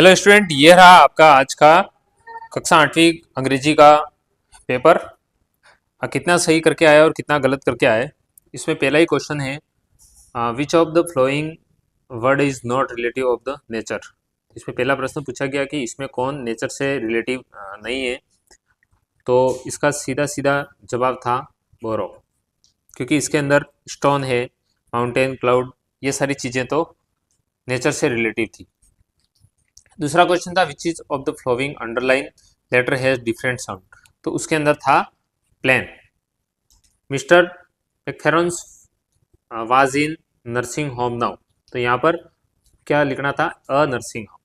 Hello student, ये रहा आपका आज का कक्षा 8वीं अंग्रेजी का पेपर। कितना सही करके आया और कितना गलत करके आए। इसमें पहला ही क्वेश्चन है, which of the following word is not relative of the nature. इसमें पहला प्रश्न पूछा गया कि इसमें कौन नेचर से रिलेटिव नहीं है। तो इसका सीधा सीधा जवाब था बोरो, क्योंकि इसके अंदर स्टोन है, माउंटेन, क्लाउड, ये सारी चीज़ें तो नेचर से रिलेटिव थी। दूसरा क्वेश्चन था which is of the following underline letter has different sound. तो उसके अंदर था plane. Mister McFerrans was in nursing home now. तो यहाँ पर क्या लिखना था? A nursing home.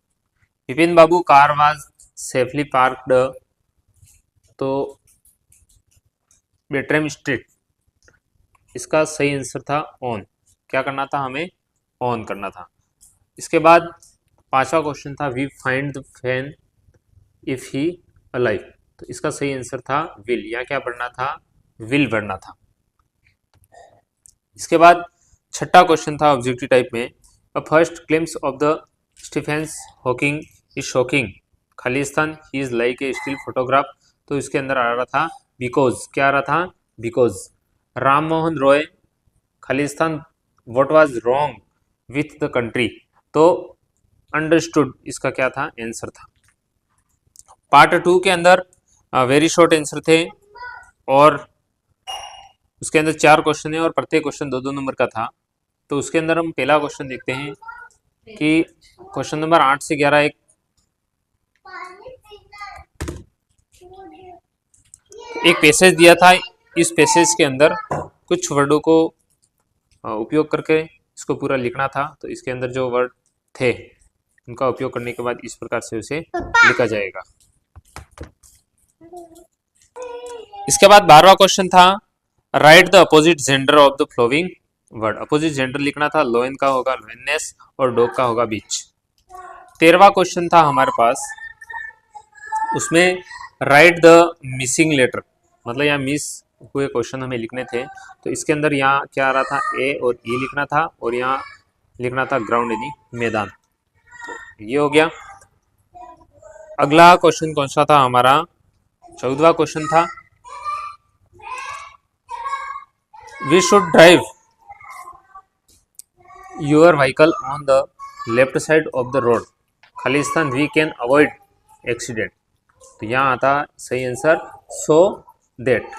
Vipin Babu car was safely parked. तो बेटरेम स्ट्रीट, इसका सही आंसर था ऑन। क्या करना था? हमें ऑन करना था। इसके बाद पांचवा क्वेश्चन था we find the fan if he alive. तो इसका सही आंसर था विल। या क्या पढ़ना था? विल पढ़ना था। इसके बाद छठा क्वेश्चन था ऑब्जेक्टिव टाइप में, a first glimpse of the Stephens Hawking is shocking खालिस्तान he is like a still photograph. तो इसके अंदर आ रहा था बिकॉज। क्या आ रहा था? Because. Ram Mohan Roy Khalistan what was wrong with the country. तो अंडरस्टूड इसका क्या था? आंसर था। पार्ट 2 के अंदर वेरी शॉर्ट आंसर थे और उसके अंदर 4 क्वेश्चन है और प्रत्येक क्वेश्चन 2-2 नंबर का था। तो उसके अंदर हम पहला क्वेश्चन देखते हैं कि क्वेश्चन नंबर 8 से 11 एक पैसेज दिया था। इस पैसेज के अंदर कुछ वर्डों को उपयोग करके इसको पूरा लिखना था। तो इसके अंदर जो वर्ड थे उनका उपयोग करने के बाद इस प्रकार से उसे लिखा जाएगा। इसके बाद 12वां क्वेश्चन था write the opposite gender of the following word. Opposite gender लिखना था, लोयन का होगा लोयनेस और डॉग का होगा बीच। 13वां क्वेश्चन था हमारे पास, उसमें राइट द मिसिंग लेटर, मतलब यहाँ मिस हुए क्वेश्चन हमें लिखने थे। तो इसके अंदर यहाँ क्या आ रहा था? ए और ई लिखना था और यहाँ लिखना था ग्राउंड यानी मैदान। ये हो गया। अगला क्वेश्चन कौन सा था हमारा? 14वां क्वेश्चन था we should drive your vehicle on the left side of the road खालिस्तान वी कैन अवॉइड एक्सीडेंट। तो यहाँ आता सही answer so that.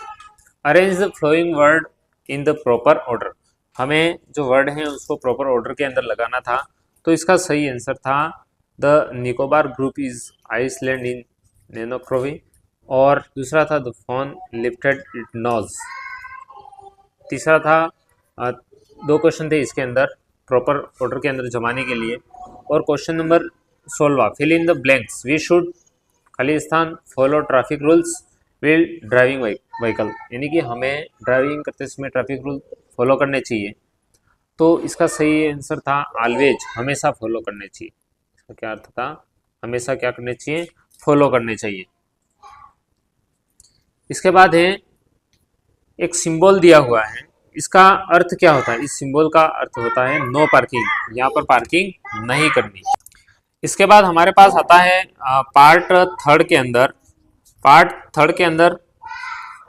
Arrange the following word in the proper order. हमें जो वर्ड है उसको प्रॉपर ऑर्डर के अंदर लगाना था। तो इसका सही आंसर था the Nicobar group is island in Nancowry. और दूसरा था the phone lifted it nose. तीसरा था 2 क्वेश्चन थे इसके अंदर प्रॉपर ऑर्डर के अंदर जमाने के लिए। और question number 16 fill in the blanks we should खालिस्तान follow traffic rules while driving vehicle, यानी कि हमें ड्राइविंग करते समय ट्रैफिक रूल फॉलो करने चाहिए। तो इसका सही आंसर था ऑलवेज, हमेशा फॉलो करने चाहिए। इसका क्या अर्थ था? हमेशा क्या करने चाहिए? फॉलो करने चाहिए। इसके बाद है एक सिंबल दिया हुआ है, इसका अर्थ क्या होता है? इस सिंबल का अर्थ होता है नो पार्किंग, यहाँ पर पार्किंग नहीं करनी। इसके बाद हमारे पास आता है पार्ट 3 के अंदर। पार्ट 3 के अंदर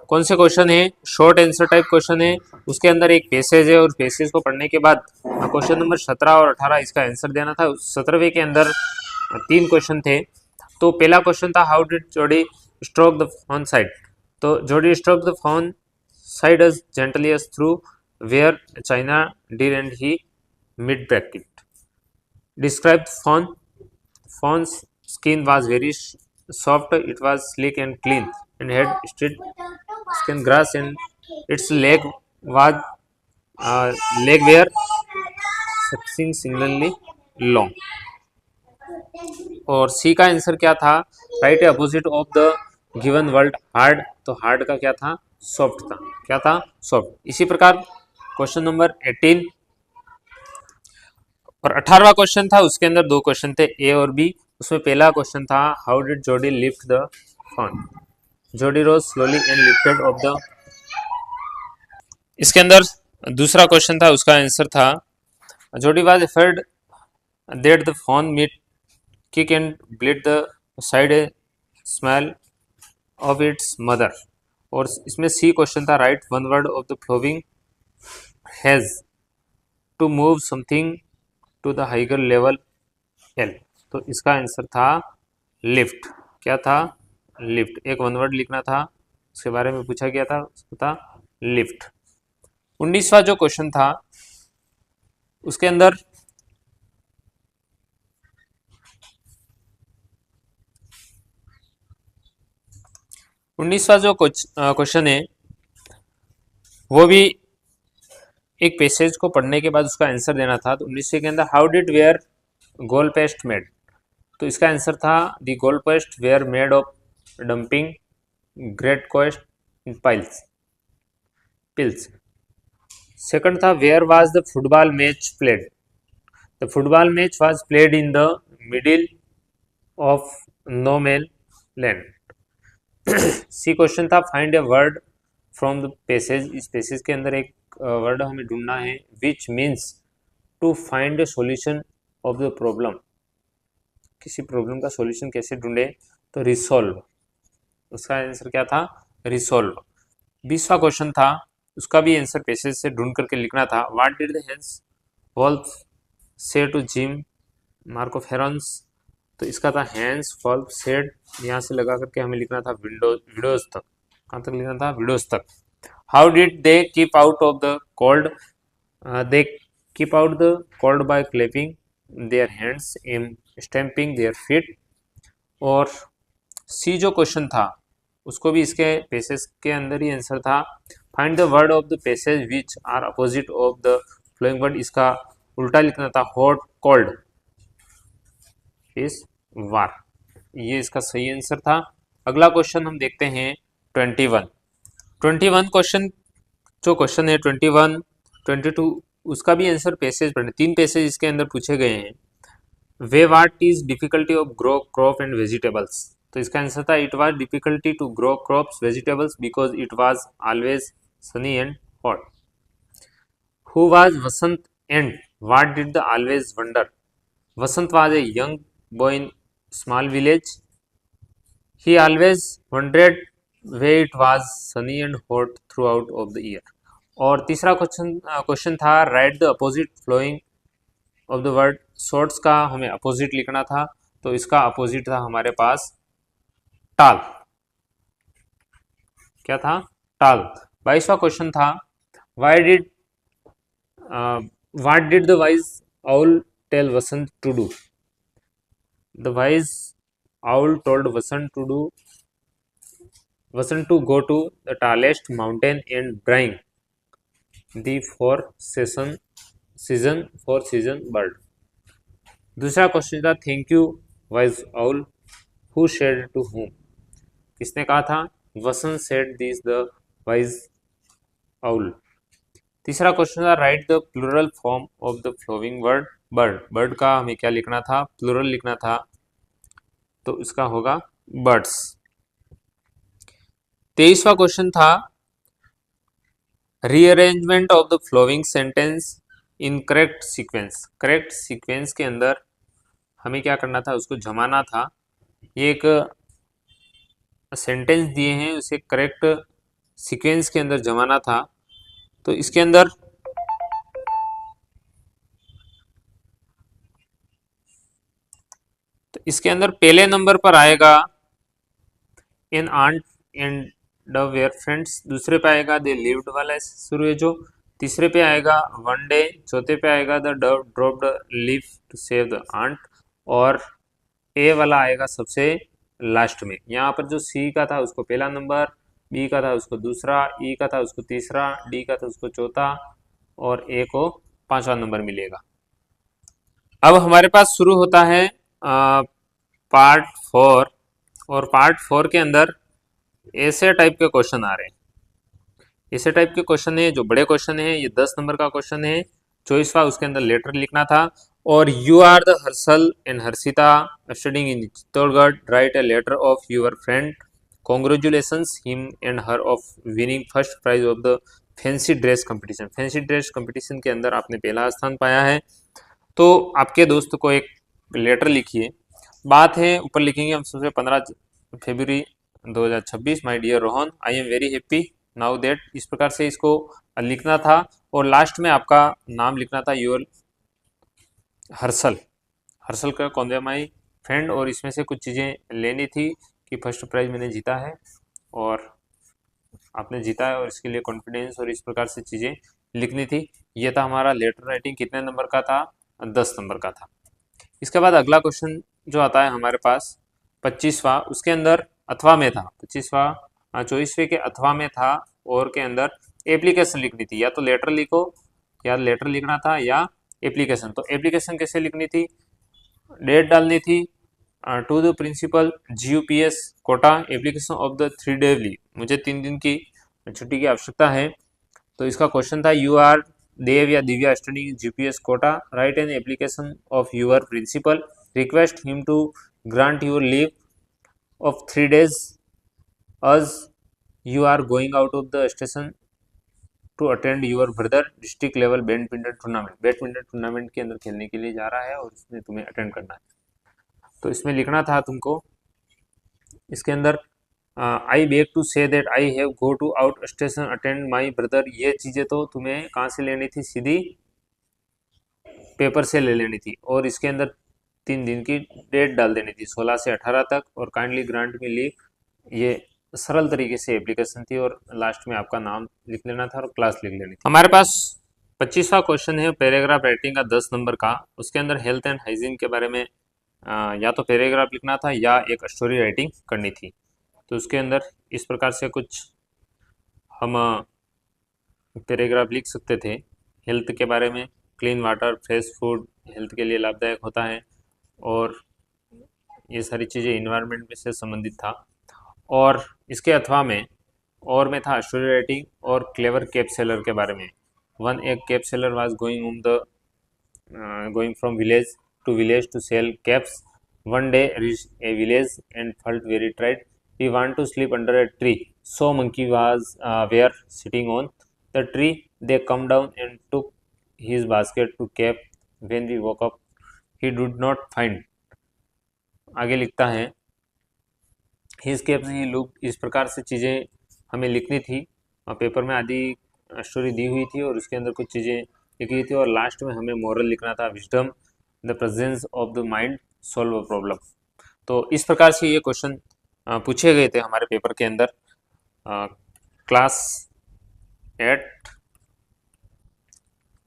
कौन से क्वेश्चन है? शॉर्ट आंसर टाइप क्वेश्चन है। उसके अंदर एक पैसेज है और पैसेज को पढ़ने के बाद क्वेश्चन नंबर 17 और 18 इसका आंसर देना था। 17वें के अंदर 3 क्वेश्चन थे। तो पहला क्वेश्चन था हाउ डिड जोडी स्ट्रोक द फोन साइड। तो जोडी stroke the phone side as gently as through where China did and he mid bracket. Describe the phone. Phone's skin was very soft. It was sleek and clean and had straight skin grass and its leg was leg were singularly long. और सी का answer क्या था? Right opposite of the given word hard. तो hard का क्या था? Soft था। क्या था? सॉफ्ट। इसी प्रकार क्वेश्चन नंबर 18 और 18वां क्वेश्चन था, उसके अंदर 2 क्वेश्चन थे ए और बी। उसमें पहला क्वेश्चन था how did Jody lift the phone. Jody rose slowly and lifted off the. इसके अंदर दूसरा क्वेश्चन था, उसका आंसर था Jody was afraid that the phone might kick and bleed the side smell of its mother. और इसमें C question था, write one word of the following has to move something to the higher level L. तो इसका answer था lift. क्या था? Lift. एक one word लिखना था, उसके बारे में पूछा गया था, उसको था लिफ्ट। 19वां जो क्वेश्चन था उसके अंदर जो क्वेश्चन है वो भी एक पैसेज को पढ़ने के बाद उसका आंसर देना था। तो 19 के अंदर how did were goal paste made. तो इसका आंसर था the goal paste were made of dumping great coast in pills. Second था where was the football match played. The football match was played in the middle of no man land. C question था find a word from the passage. इस passage के अंदर एक word हमें ढूंढना है which means to find a solution of the problem. किसी problem का सॉल्यूशन कैसे ढूंढे? तो रिसॉल्व। उसका आंसर क्या था? रिसॉल्व। 20वां क्वेश्चन था, उसका भी आंसर पैसेज से ढूंढ करके लिखना था। What did the Hans Wolf say to Jim Marco Ferens. तो इसका था हैंस वॉल्फ सेड, यहाँ से लगा करके हमें लिखना था विडोज तक। कहाँ तक लिखना था? विडोज तक। How did they keep out of the cold. They keep out the cold by clapping their hands and stamping their feet. और सी जो क्वेश्चन था उसको भी इसके पैसेज के अंदर ही आंसर था। Find the word of the passage which are opposite of the following word. इसका उल्टा लिखना था हॉट कोल्ड इस वार। ये इसका सही आंसर था। अगला क्वेश्चन हम देखते हैं 21 क्वेश्चन। जो क्वेश्चन है 21, 22 उसका भी आंसर पैसेज पढ़ने। 3 पैसेज इसके अंदर पूछे गए हैं। वे what is difficulty of grow crop and vegetables. तो इसका आंसर था it was difficulty to grow crops vegetables because it was always sunny and hot. Who was Vasant and what did the always wonder. Vasant was a young boy in small village. He always wondered where it was sunny and hot throughout of the year. और तीसरा question था write the opposite following of the word. Shorts का हमें opposite लिखना था, तो इसका opposite था हमारे पास टाल। क्या था? टाल। 22वां क्वेश्चन था what did the wise owl tell Vasant to do. The wise owl told Vasant to go to the tallest mountain and bring the four season bird. दूसरा क्वेश्चन था thank you wise owl who said to whom। किसने कहा था? Vasant said this the wise owl. तीसरा question था write the plural form of the following word bird. Bird का हमें क्या लिखना था? प्लूरल लिखना था, तो इसका होगा बर्ड्स। 23वां क्वेश्चन था rearrangement of the flowing sentence in correct sequence. Correct sequence के अंदर हमें क्या करना था? उसको जमाना था। ये एक सेंटेंस दिए हैं, उसे करेक्ट सीक्वेंस के अंदर जमाना था। तो इसके अंदर पहले नंबर पर आएगा an ant and dove were friends. दूसरे पे आएगा दे लिव्ड वाला शुरू है जो। तीसरे पे आएगा वन डे। चौथे पे आएगा the dove dropped leaf to save the ant. और ए वाला आएगा सबसे लास्ट में। यहाँ पर जो सी का था उसको पहला नंबर, बी का था उसको दूसरा, ई का था उसको तीसरा, डी का था उसको चौथा और ए को 5वां नंबर मिलेगा। अब हमारे पास शुरू होता है पार्ट 4। और पार्ट 4 के अंदर ऐसे टाइप के क्वेश्चन आ रहे हैं। ऐसे टाइप के क्वेश्चन है जो बड़े क्वेश्चन है। ये 10 नंबर का क्वेश्चन है। 24वां उसके अंदर लेटर लिखना था। और you are the Harshal and Harshita studying in Chittorgarh, write a letter of your friend, congratulations him and her of winning first prize of the fancy dress competition. Fancy dress competition के अंदर आपने पहला स्थान पाया है। तो आपके दोस्त को एक लेटर लिखिए बात है ऊपर लिखेंगे हम सबसे 15 फरवरी 2026। My dear Rohan, I am very happy now that, इस प्रकार से इसको लिखना था और लास्ट में आपका नाम लिखना था योर हर्षल। हर्षल का कौन दे माई फ्रेंड, और इसमें से कुछ चीज़ें लेनी थी कि फर्स्ट प्राइज मैंने जीता है और आपने जीता है और इसके लिए कॉन्फिडेंस और इस प्रकार से चीज़ें लिखनी थी। ये था हमारा लेटर राइटिंग। कितने नंबर का था? 10 नंबर का था। इसके बाद अगला क्वेश्चन जो आता है हमारे पास 25वां, उसके अंदर अथवा में था। 25वां 24वें के अथवा में था और के अंदर एप्लीकेशन लिखनी थी। या तो लेटर लिखो, या लेटर लिखना था या एप्लीकेशन। तो एप्लीकेशन कैसे लिखनी थी? डेट डालनी थी, to the principal GUPS Kota application of the 3 day leave, मुझे 3 दिन की छुट्टी की आवश्यकता है। तो इसका क्वेश्चन था यू आर देव या Divya studying GPS Kota, write an application of your principal, request him to grant your leave of 3 days as you are going out of the station to attend your brother district level badminton tournament. Badminton tournament के अंदर खेलने के लिए जा रहा है और इसमें तुम्हें अटेंड करना है। तो इसमें लिखना था तुमको, इसके अंदर I beg to say that I have go to out station attend my brother. ये चीज़ें तो तुम्हें कहाँ से लेनी थी? सीधी पेपर से ले लेनी थी और इसके अंदर 3 दिन की डेट डाल देनी थी, 16 से 18 तक, और काइंडली ग्रांट में लीव। ये सरल तरीके से एप्लीकेशन थी और लास्ट में आपका नाम लिख लेना था और क्लास लिख लेनी थी। हमारे पास 25वां क्वेश्चन है पैराग्राफ राइटिंग का 10 नंबर का। उसके अंदर हेल्थ एंड हाइजीन के बारे में या तो पैराग्राफ लिखना था या एक स्टोरी राइटिंग करनी थी। तो उसके अंदर इस प्रकार से कुछ हम पैराग्राफ लिख सकते थे। हेल्थ के बारे में, clean water, fresh food health के लिए लाभदायक होता है और ये सारी चीज़ें इन्वायरमेंट से संबंधित था। और इसके अथवा में और में था स्टोरी राइटिंग और क्लेवर कैप सेलर के बारे में। वन एक cap seller was going from village to village to sell caps. One day reach a village and felt very tired. He want to sleep under a tree. So monkey was were sitting on the tree. They come down and took his basket to cap. When we woke up, he did not find. आगे लिखता है his caps ही look. इस प्रकार से चीज़ें हमें लिखनी थी और पेपर में आधी स्टोरी दी हुई थी और उसके अंदर कुछ चीज़ें लिखी थी और लास्ट में हमें मोरल लिखना था, wisdom the presence of the mind solve a problem. तो इस प्रकार से ये क्वेश्चन पूछे गए थे हमारे पेपर के अंदर क्लास 8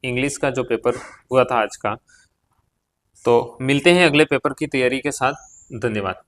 इंग्लिश का जो पेपर हुआ था आज का। तो मिलते हैं अगले पेपर की तैयारी के साथ। धन्यवाद।